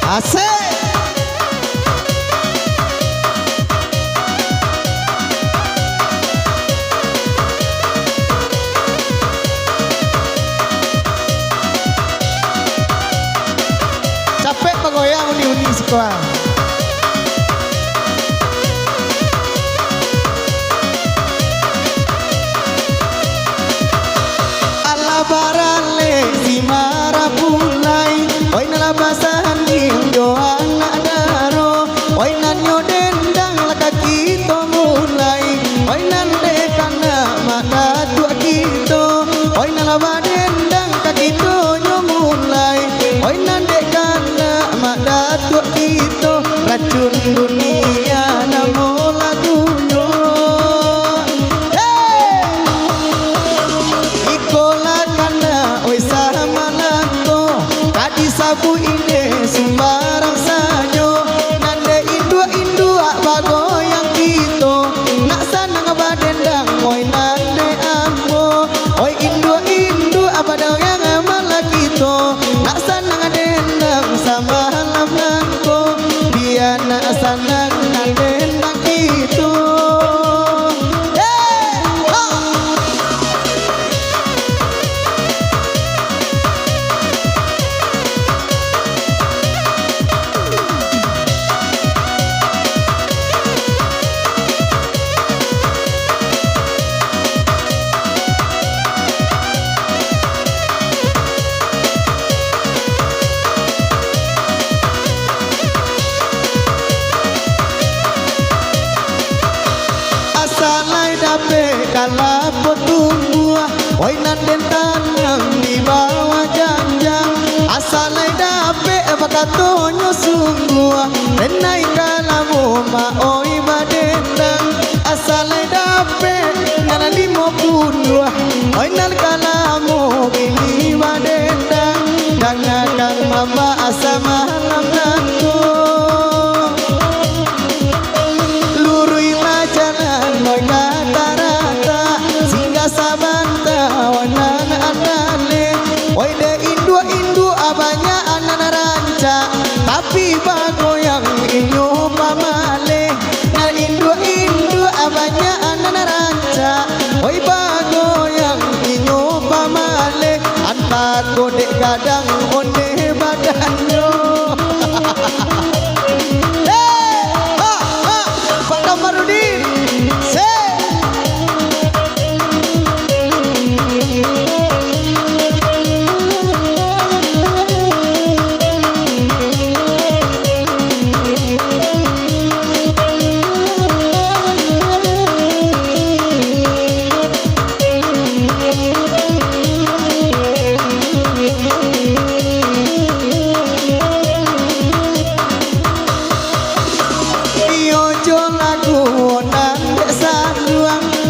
Asik. Capek pagoyang uni-uni sekolah. Barale si marapulai oi nalabasan dio anak daro oi nanyo dendang laka kito mulai oi nande kana mata tua kito oi nalaba dendang kakito nyo mulai oi nande kana mata tua kito racun dunia namo lagunyo sabu ini sembarang sanyo nande indua bagoyang kito nak sanang badendang oi nande ambo oi indua bagoyang malah kito nak sanang dendang sama lamangko dia nak sanang dendang kito. Kala potumbuah, oi nanden tanang di bawah janjang. Asalai dape bakatonyo sungguh, renai kalamu ma oi badendang. Asalai dape ngana limo puluh, oi nal kalamu bini badendang. Dangakan mama asa malam nanto, luruilah jalan oi sabanta wanan anane oi de indu abanya anan ranca tapi bagoyang inyo pamale na indu abanya anan ranca oi bagoyang inyo pamale antat gode gadang onde badanyo. Pak Kamarudin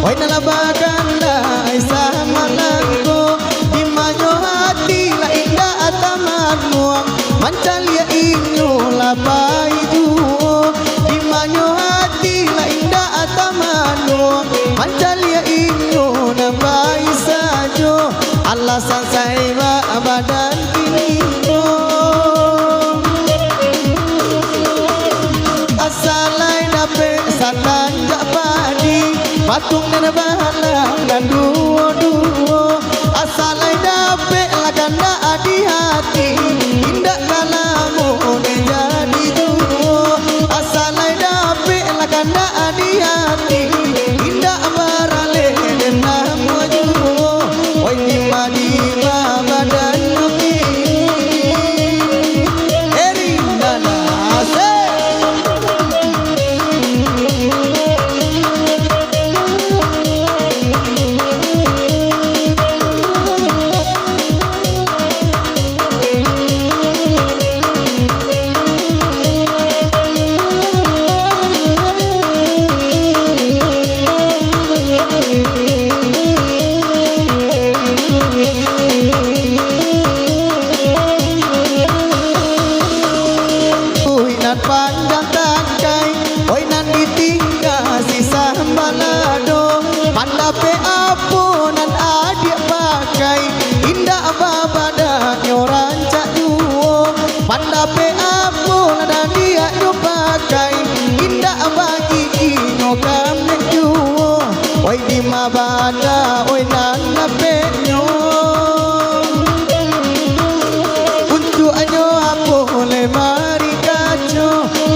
oi nalabaganda ay sama nangko di manyo hati la indah atamanmu mancalia inyo labai juo di manyo hati la indah atamanmu mancalia inyo nabai sajo alasan saya badan kini asalai dape satan jak padi patung dan bahala dan duo asalai dape laganda adi hati indah kalamu de jadi duo asalai dape laganda adi hati indah barale dan namu juo oi dima badan nuki eri dana ase. mabada oi nana penyo untuk anyo apo le mari kaco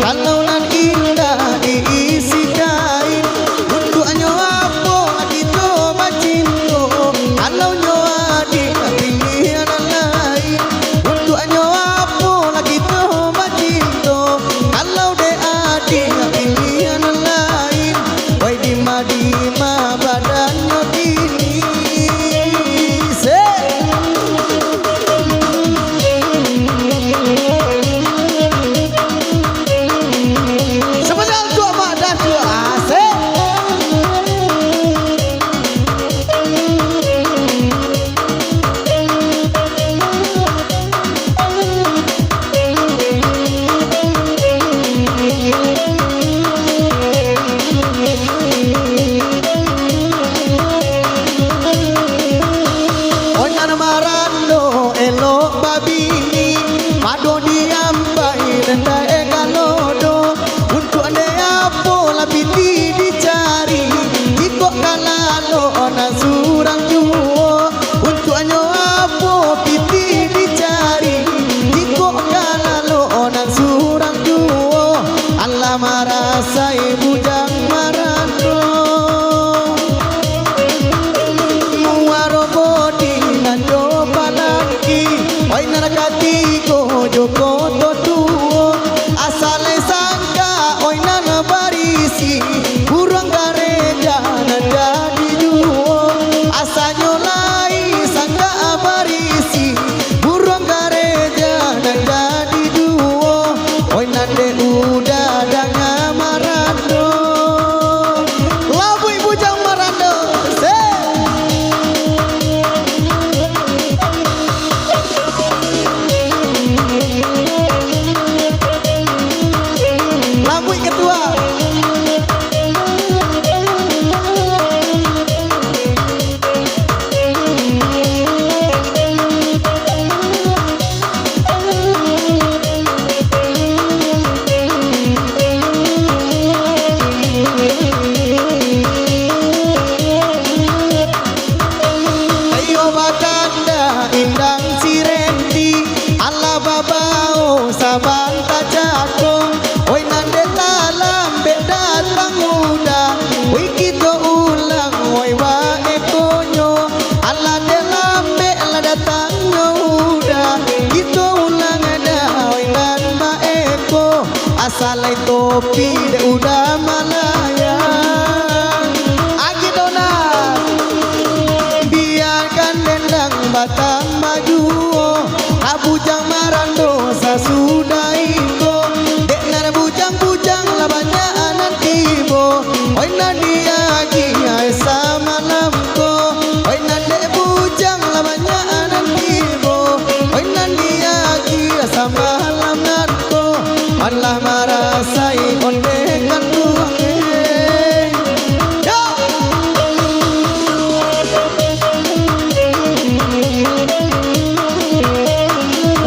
kalau nan indah diisi kain untuk anyo apo adito macinto kalau nyo adik pilihan lain untuk anyo apo lagi to macinto kalau de adik pilihan lain oi dima badannya gini se sebenarnya tua badan tua ase marando elok babini mado diambai rendah egalodo untuk ande apo labiti dicari jiko kalalo ona surang juo untuk anyo apo piti dicari jiko kalalo ona surang juo Allah marasai bujang marando oi narakati ko joko totuo asale sangka oi nana barisi kurang gareja nanda dijuo asanyo lai sangka barisi kurang gareja nanda dijuo oi nande udah danga marando labu ibu jang marando ketua ayo bakanda indang sirenti ala babao sabanta cakong oi nande talam beda muda oi kito ulang oi wa ekonyo ala de lambe ala datang uda kito ulang ada oi nan ma eko asalai topi de uda malaya agi dona biarkan dendang batang maju abujang marando sasudah iko bujang labanya anan tibo oi nadia gia sama lamko oi nade bujang labanya anan tibo oi nadia gia sama lamko Allah marasai onde kan tuange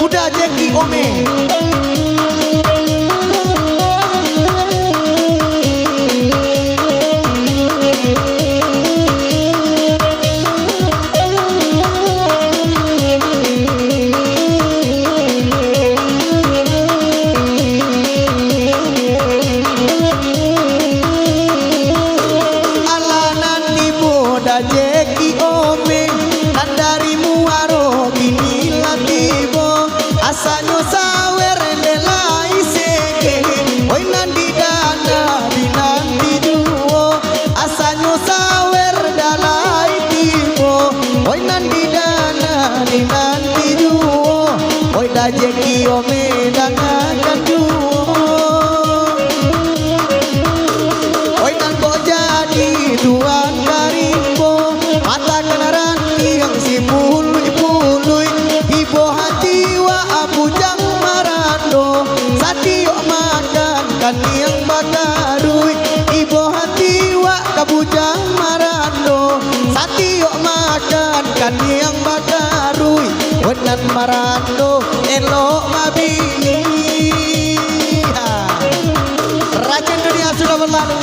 udah jeki ome jeki ome nandari muaro kini latibo asanyo sawer ndelai seke oi nandi dana dinanti juo asanyo sawer dalai tibo oi nandi dana dinanti juo oi da jeki ome dangan juo oi nan bo jadi tuan karimbo mata kenaran yang si pului ibu hati wa abu jang marando satio makan kan yang bakarui ibu hati wa kabujang marando satio makan kan yang bakarui wenan marando elok mabini Raja dunia sudah berlalu